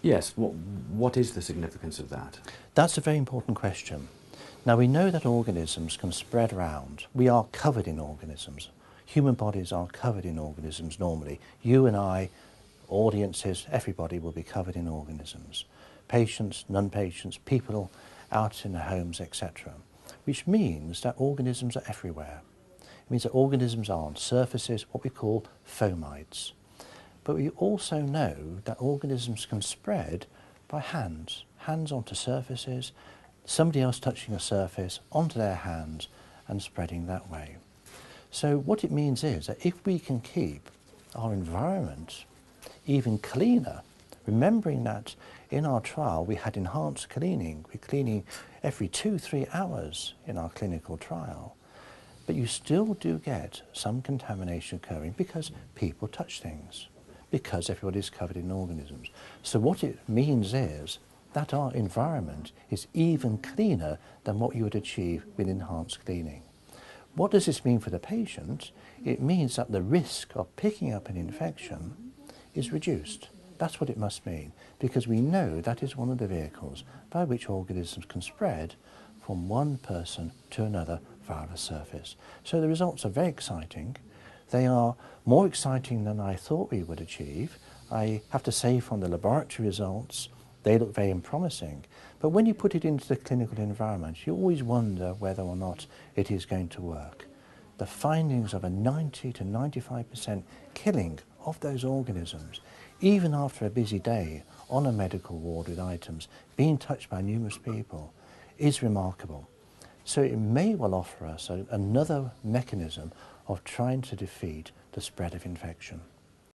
Yes, what is the significance of that? That's a very important question. Now we know that organisms can spread around. We are covered in organisms. Human bodies are covered in organisms normally. You and I, audiences, everybody will be covered in organisms. Patients, non-patients, people out in their homes, etc. Which means that organisms are everywhere. It means that organisms are on surfaces, what we call fomites. But we also know that organisms can spread by hands onto surfaces, somebody else touching a surface onto their hands and spreading that way. So what it means is that if we can keep our environment even cleaner, remembering that in our trial we had enhanced cleaning, we're cleaning every 2-3 hours in our clinical trial, but you still do get some contamination occurring because people touch things, because everybody's covered in organisms. So what it means is that our environment is even cleaner than what you would achieve with enhanced cleaning. What does this mean for the patient? It means that the risk of picking up an infection is reduced. That's what it must mean, because we know that is one of the vehicles by which organisms can spread from one person to another via the surface. So the results are very exciting. They are more exciting than I thought we would achieve. I have to say from the laboratory results, they look very promising. But when you put it into the clinical environment, you always wonder whether or not it is going to work. The findings of a 90 to 95% killing of those organisms, even after a busy day on a medical ward with items being touched by numerous people, is remarkable. So it may well offer us another mechanism of trying to defeat the spread of infection.